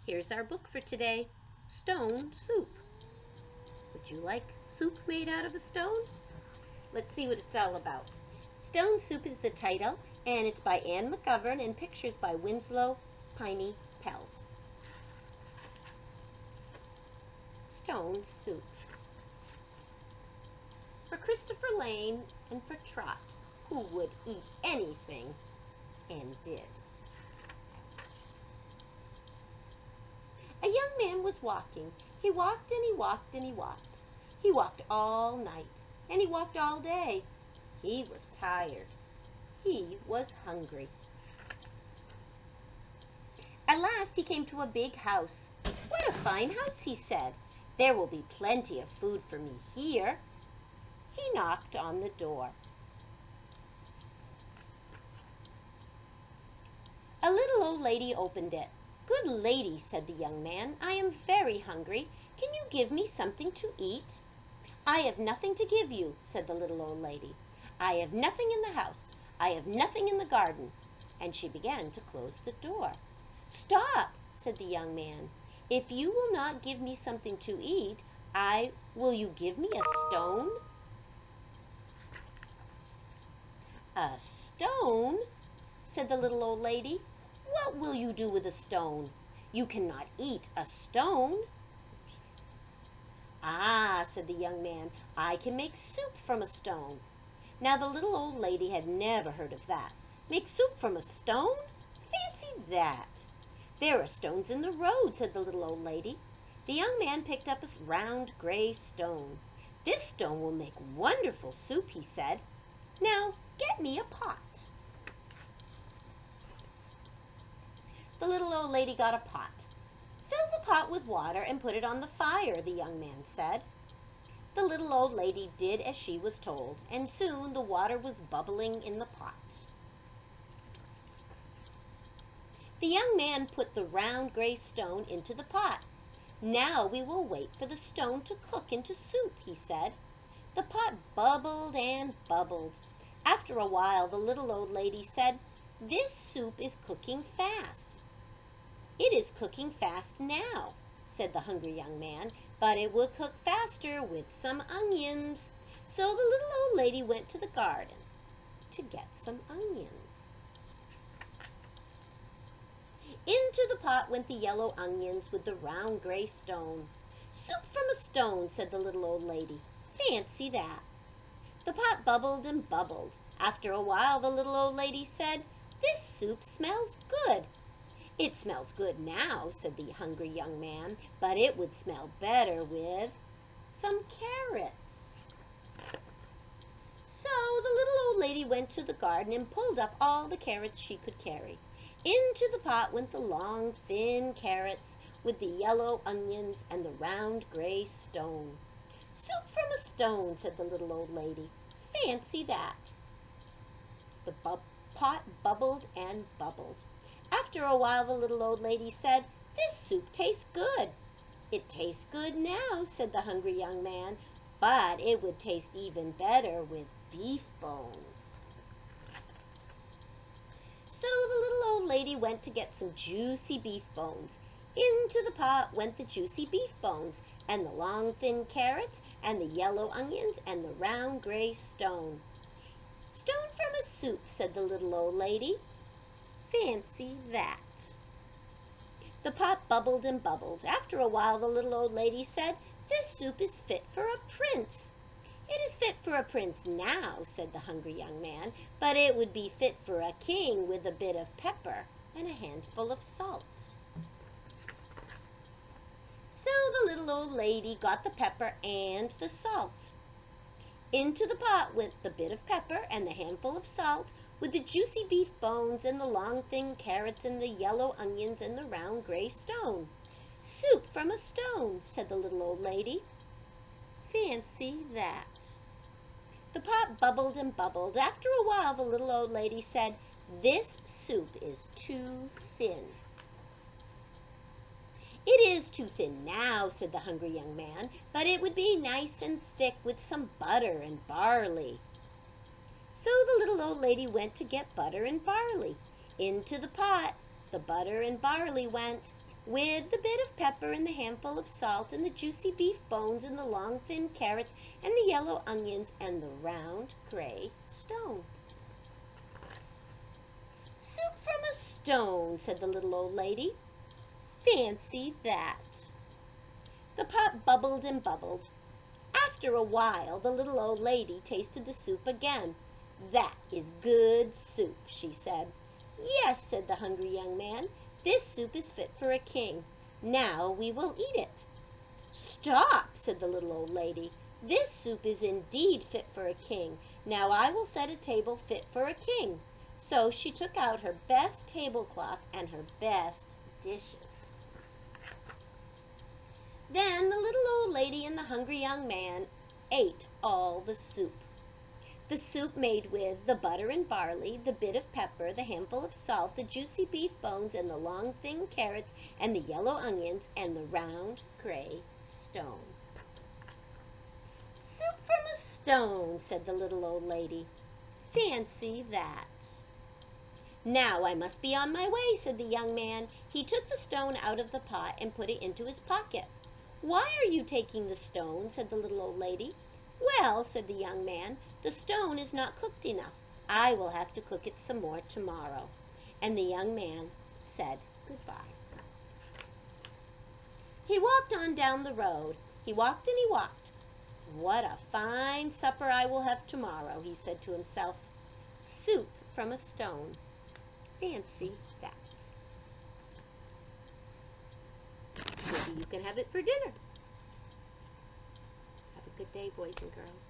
Here's our book for today, Stone Soup. Would you like soup made out of a stone? Let's see what it's all about. Stone Soup is the title, and it's by Anne McGovern and pictures by Winslow Piney Pels. Stone Soup. For Christopher Lane and for Trot, who would eat anything and did. A young man was walking. He walked and he walked and he walked. He walked all night and he walked all day. He was tired. He was hungry. At last he came to a big house. "What a fine house," he said. "There will be plenty of food for me here." He knocked on the door. A little old lady opened it. "Good lady," said the young man, "I am very hungry. Can you give me something to eat?" "I have nothing to give you," said the little old lady. "I have nothing in the house. I have nothing in the garden." And she began to close the door. "Stop," said the young man. "If you will not give me something to eat, will you give me a stone?" "A stone?" said the little old lady. "What will you do with a stone? You cannot eat a stone." "Ah," said the young man, "I can make soup from a stone." Now the little old lady had never heard of that. Make soup from a stone? Fancy that! "There are stones in the road," said the little old lady. The young man picked up a round gray stone. "This stone will make wonderful soup," he said. "Now get me a pot." The little old lady got a pot. "Fill the pot with water and put it on the fire," the young man said. The little old lady did as she was told, and soon the water was bubbling in the pot. The young man put the round gray stone into the pot. "Now we will wait for the stone to cook into soup," he said. The pot bubbled and bubbled. After a while the little old lady said, "This soup is cooking fast." "It is cooking fast now," said the hungry young man, "but it will cook faster with some onions." So the little old lady went to the garden to get some onions. Into the pot went the yellow onions with the round gray stone. "Soup from a stone," said the little old lady. Fancy that! The pot bubbled and bubbled. After a while the little old lady said, "This soup smells good." "It smells good now," said the hungry young man, "but it would smell better with some carrots." So the little old lady went to the garden and pulled up all the carrots she could carry. Into the pot went the long, thin carrots with the yellow onions and the round gray stone. "Soup from a stone," said the little old lady. Fancy that! The pot bubbled and bubbled. After a while the little old lady said, "This soup tastes good." "It tastes good now," said the hungry young man, "but it would taste even better with beef bones." So the little old lady went to get some juicy beef bones. Into the pot went the juicy beef bones, and the long thin carrots, and the yellow onions, and the round gray stone. "Stone from a soup," said the little old lady. Fancy that! The pot bubbled and bubbled. After a while the little old lady said, "This soup is fit for a prince." "It is fit for a prince now," said the hungry young man, "but it would be fit for a king with a bit of pepper and a handful of salt." So the little old lady got the pepper and the salt. Into the pot went the bit of pepper and the handful of salt, with the juicy beef bones and the long thin carrots and the yellow onions and the round gray stone. "Soup from a stone," said the little old lady. Fancy that! The pot bubbled and bubbled. After a while the little old lady said, "This soup is too thin." "It is too thin now," said the hungry young man, "but it would be nice and thick with some butter and barley." So the little old lady went to get butter and barley. Into the pot the butter and barley went. with the bit of pepper and the handful of salt and the juicy beef bones and the long thin carrots and the yellow onions and the round gray stone. Soup from a stone, said the little old lady. Fancy that. The pot bubbled and bubbled. After a while, the little old lady tasted the soup again. That is good soup, she said. Yes, said the hungry young man. This soup is fit for a king. Now we will eat it. Stop, said the little old lady. This soup is indeed fit for a king. Now I will set a table fit for a king. So she took out her best tablecloth and her best dishes. Then the little old lady and the hungry young man ate all the soup. The soup made with the butter and barley, the bit of pepper, the handful of salt, the juicy beef bones, and the long thin carrots, and the yellow onions, and the round gray stone. Soup from a stone, said the little old lady. Fancy that. Now I must be on my way, said the young man. He took the stone out of the pot and put it into his pocket. Why are you taking the stone? Said the little old lady. Well, said the young man, the stone is not cooked enough. I will have to cook it some more tomorrow. And the young man said goodbye. He walked on down the road. He walked and he walked. What a fine supper I will have tomorrow, he said to himself. Soup from a stone. Fancy that. Maybe you can have it for dinner. Have a good day, boys and girls.